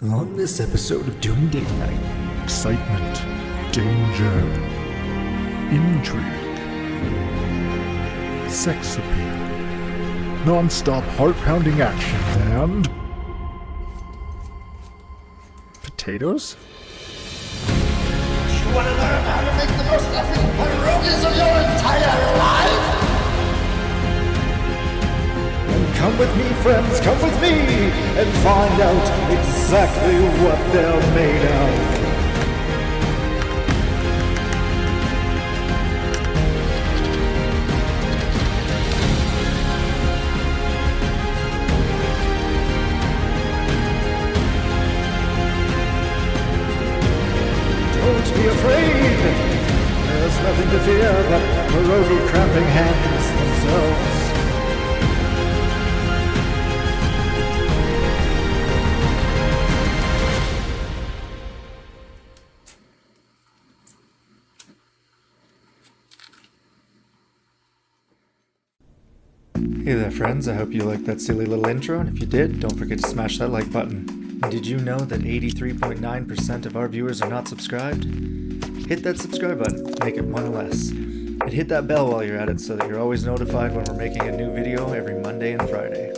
On this episode of Doom Date Night, excitement, danger, intrigue, sex appeal, non-stop heart-pounding action, and potatoes? You want to learn how to make the most epic pierogis of your entire life? come with me, friends, come with me, and find out exactly what they're made of. Don't be afraid. There's nothing to fear but pierogi cramping hands themselves. Hey there friends, I hope you liked that silly little intro, and if you did, don't forget to smash that like button. And did you know that 83.9% of our viewers are not subscribed? Hit that subscribe button, make it one less. And hit that bell while you're at it so that you're always notified when we're making a new video every Monday and Friday.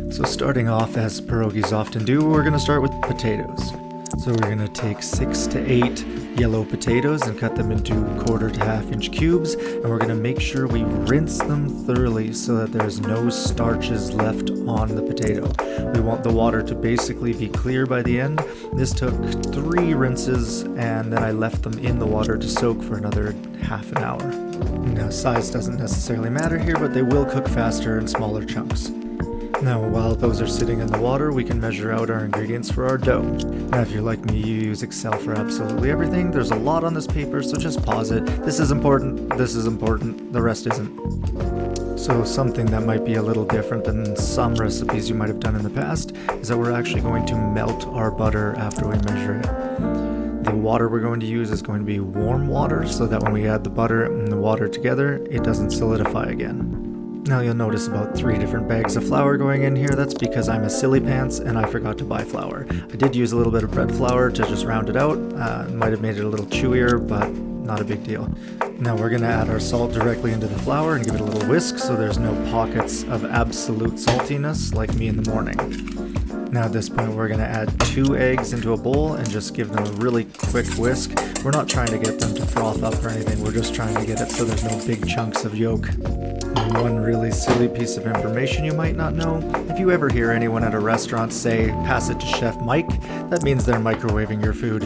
So starting off, as pierogis often do, we're going to start with potatoes. So we're going to take 6 to 8 yellow potatoes and cut them into 1/4 to 1/2 inch cubes, and we're going to make sure we rinse them thoroughly so that there's no starches left on the potato. We want the water to basically be clear by the end. This took 3 rinses, and then I left them in the water to soak for another half an hour. Now size doesn't necessarily matter here, but they will cook faster in smaller chunks. Now, while those are sitting in the water, we can measure out our ingredients for our dough. Now, if you're like me, you use Excel for absolutely everything. There's a lot on this paper, so just pause it. This is important, the rest isn't. So something that might be a little different than some recipes you might have done in the past is that we're actually going to melt our butter after we measure it. The water we're going to use is going to be warm water so that when we add the butter and the water together, it doesn't solidify again. Now you'll notice about 3 different bags of flour going in here. That's because I'm a silly pants and I forgot to buy flour. I did use a little bit of bread flour to just round it out. Might have made it a little chewier, but not a big deal. Now we're going to add our salt directly into the flour and give it a little whisk so there's no pockets of absolute saltiness like me in the morning. Now at this point we're going to add 2 eggs into a bowl and just give them a really quick whisk. We're not trying to get them to froth up or anything, we're just trying to get it so there's no big chunks of yolk. One really silly piece of information you might not know: if you ever hear anyone at a restaurant say, "Pass it to Chef Mike," that means they're microwaving your food.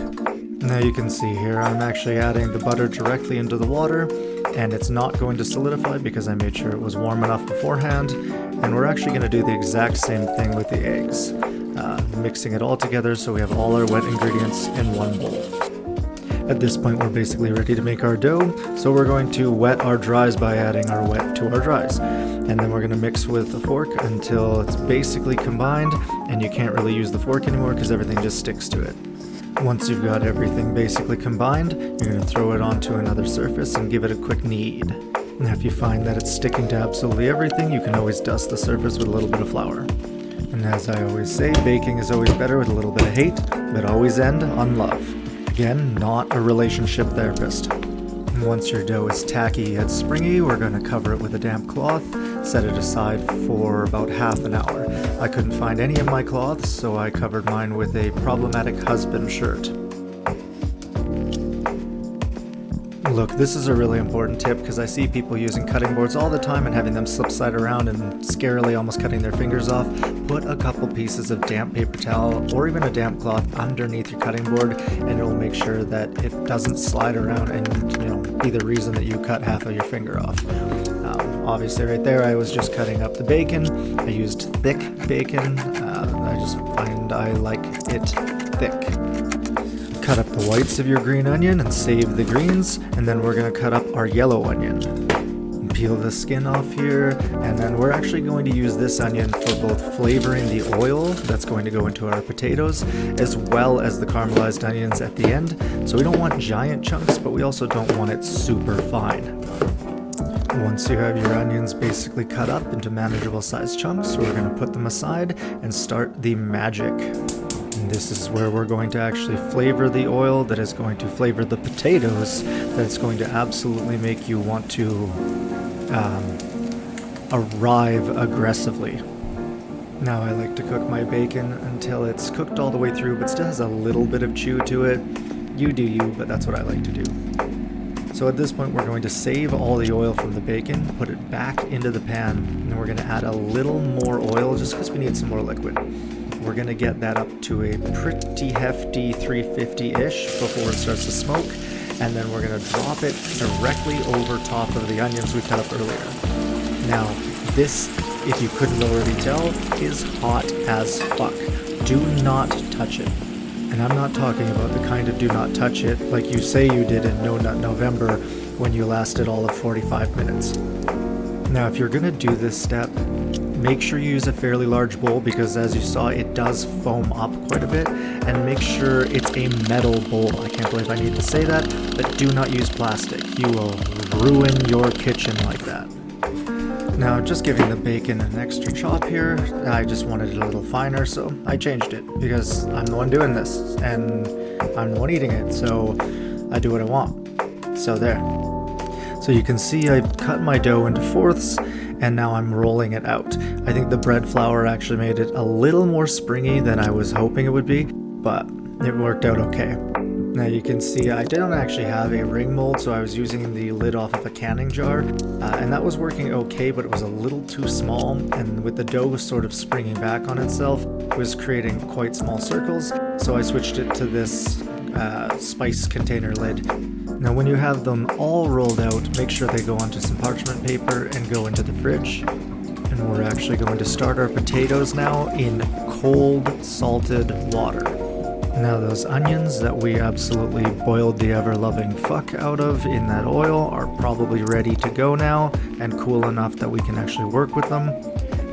Now you can see here I'm actually adding the butter directly into the water, and it's not going to solidify because I made sure it was warm enough beforehand, and we're actually going to do the exact same thing with the eggs. Mixing it all together so we have all our wet ingredients in one bowl. At this point we're basically ready to make our dough, so we're going to wet our dries by adding our wet to our dries. And then we're going to mix with a fork until it's basically combined, and you can't really use the fork anymore because everything just sticks to it. Once you've got everything basically combined, you're going to throw it onto another surface and give it a quick knead. Now if you find that it's sticking to absolutely everything, you can always dust the surface with a little bit of flour. And as I always say, baking is always better with a little bit of hate, but always end on love. Again, not a relationship therapist. Once your dough is tacky yet springy, we're going to cover it with a damp cloth, set it aside for about half an hour. I couldn't find any of my cloths, so I covered mine with a problematic husband shirt. Look, this is a really important tip because I see people using cutting boards all the time and having them slip slide around and scarily almost cutting their fingers off. Put a couple pieces of damp paper towel or even a damp cloth underneath your cutting board, and it will make sure that it doesn't slide around and be the reason that you cut half of your finger off. Obviously right there I was just cutting up the bacon. I used thick bacon. I just find I like it thick. Cut up the whites of your green onion and save the greens, and then we're going to cut up our yellow onion. Peel the skin off here, and then we're actually going to use this onion for both flavoring the oil that's going to go into our potatoes, as well as the caramelized onions at the end. So we don't want giant chunks, but we also don't want it super fine. Once you have your onions basically cut up into manageable sized chunks, we're going to put them aside and start the magic. And this is where we're going to actually flavor the oil that is going to flavor the potatoes, that's going to absolutely make you want to arrive aggressively. Now I like to cook my bacon until it's cooked all the way through, but still has a little bit of chew to it. You do you, but that's what I like to do. So at this point we're going to save all the oil from the bacon, put it back into the pan, and we're going to add a little more oil just because we need some more liquid. We're going to get that up to a pretty hefty 350-ish before it starts to smoke, and then we're going to drop it directly over top of the onions we cut up earlier. Now, this, if you couldn't already tell, is hot as fuck. Do not touch it. And I'm not talking about the kind of do not touch it like you say you did in No Nut November when you lasted all of 45 minutes. Now, if you're going to do this step, make sure you use a fairly large bowl because as you saw, it does foam up quite a bit, and make sure it's a metal bowl. I can't believe I need to say that, but do not use plastic. You will ruin your kitchen like that. Now, just giving the bacon an extra chop here, I just wanted it a little finer, so I changed it, because I'm the one doing this, and I'm the one eating it, so I do what I want. So there. So you can see I've cut my dough into fourths, and now I'm rolling it out. I think the bread flour actually made it a little more springy than I was hoping it would be, but it worked out okay. Now you can see I didn't actually have a ring mold, so I was using the lid off of a canning jar, and that was working okay, but it was a little too small, and with the dough sort of springing back on itself, it was creating quite small circles, so I switched it to this spice container lid. Now when you have them all rolled out, make sure they go onto some parchment paper and go into the fridge. And we're actually going to start our potatoes now in cold salted water. Now those onions that we absolutely boiled the ever-loving fuck out of in that oil are probably ready to go now and cool enough that we can actually work with them.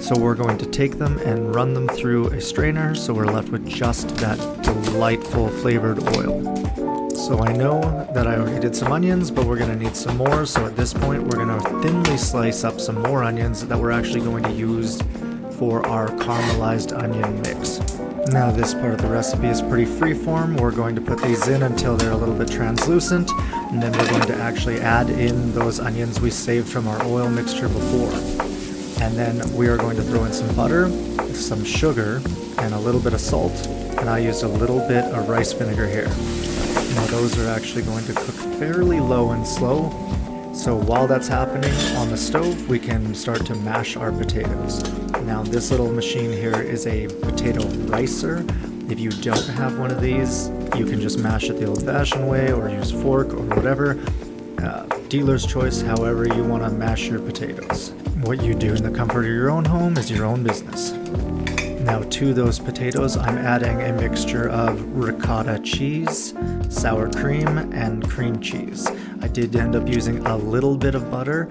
So we're going to take them and run them through a strainer so we're left with just that delightful flavored oil. So I know that I already did some onions, but we're going to need some more. So at this point we're going to thinly slice up some more onions that we're actually going to use for our caramelized onion mix. Now this part of the recipe is pretty freeform. We're going to put these in until they're a little bit translucent, and then we're going to actually add in those onions we saved from our oil mixture before. And then we are going to throw in some butter, some sugar, and a little bit of salt, and I used a little bit of rice vinegar here. Now those are actually going to cook fairly low and slow, so while that's happening on the stove, we can start to mash our potatoes. Now this little machine here is a potato ricer. If you don't have one of these, you can just mash it the old-fashioned way or use a fork or whatever. Dealer's choice, however you want to mash your potatoes. What you do in the comfort of your own home is your own business. Now to those potatoes, I'm adding a mixture of ricotta cheese, sour cream, and cream cheese. I did end up using a little bit of butter,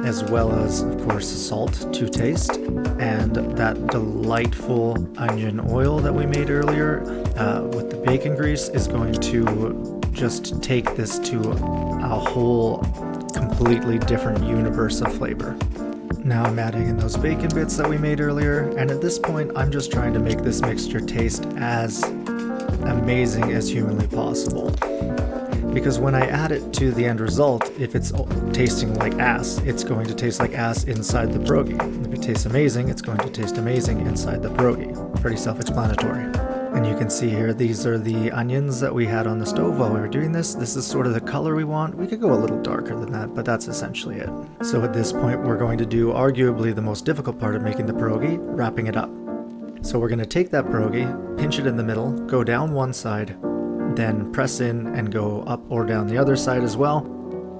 as well as, of course, salt to taste, and that delightful onion oil that we made earlier with the bacon grease is going to just take this to a whole completely different universe of flavor. Now I'm adding in those bacon bits that we made earlier, and at this point I'm just trying to make this mixture taste as amazing as humanly possible. Because when I add it to the end result, if it's tasting like ass, it's going to taste like ass inside the pierogi. If it tastes amazing, it's going to taste amazing inside the pierogi. Pretty self-explanatory. And you can see here, these are the onions that we had on the stove while we were doing this. This is sort of the color we want. We could go a little darker than that, but that's essentially it. So at this point, we're going to do arguably the most difficult part of making the pierogi, wrapping it up. So we're going to take that pierogi, pinch it in the middle, go down one side, then press in and go up or down the other side as well.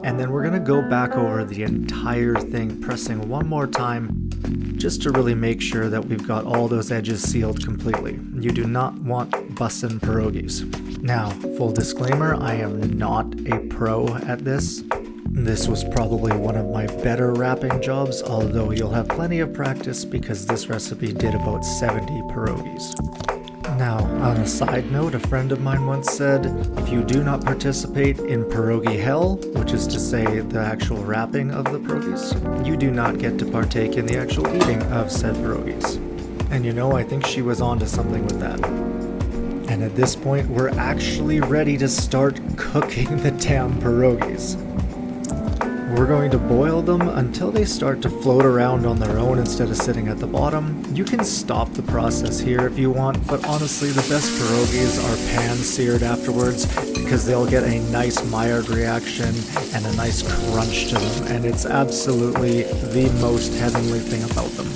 And then we're going to go back over the entire thing, pressing one more time, just to really make sure that we've got all those edges sealed completely. You do not want bussin' pierogis. Now, full disclaimer, I am not a pro at this. This was probably one of my better wrapping jobs, although you'll have plenty of practice because this recipe did about 70 pierogis. Now, on a side note, a friend of mine once said, if you do not participate in pierogi hell, which is to say the actual wrapping of the pierogis, you do not get to partake in the actual eating of said pierogis. And you know, I think she was onto something with that. And at this point, we're actually ready to start cooking the damn pierogis. We're going to boil them until they start to float around on their own instead of sitting at the bottom. You can stop the process here if you want, but honestly the best pierogis are pan-seared afterwards because they'll get a nice Maillard reaction and a nice crunch to them, and it's absolutely the most heavenly thing about them.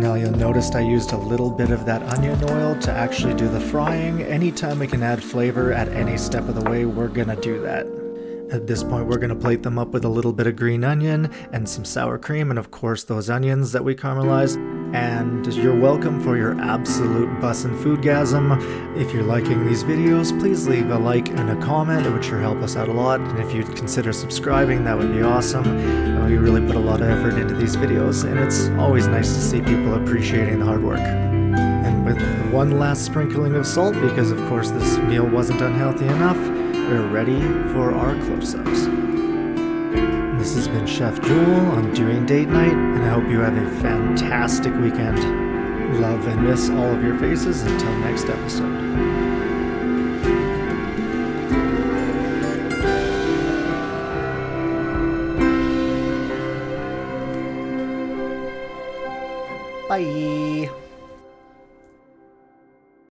Now you'll notice I used a little bit of that onion oil to actually do the frying. Anytime we can add flavor at any step of the way, we're gonna do that. At this point, we're going to plate them up with a little bit of green onion and some sour cream, and of course those onions that we caramelized. And you're welcome for your absolute bussin' foodgasm. If you're liking these videos, please leave a like and a comment. It would sure help us out a lot. And if you'd consider subscribing, that would be awesome. And we really put a lot of effort into these videos, and it's always nice to see people appreciating the hard work. And with one last sprinkling of salt, because of course this meal wasn't unhealthy enough, we're ready for our close-ups. This has been Chef Jewel on Doing Date Night, and I hope you have a fantastic weekend. Love and miss all of your faces until next episode. Bye!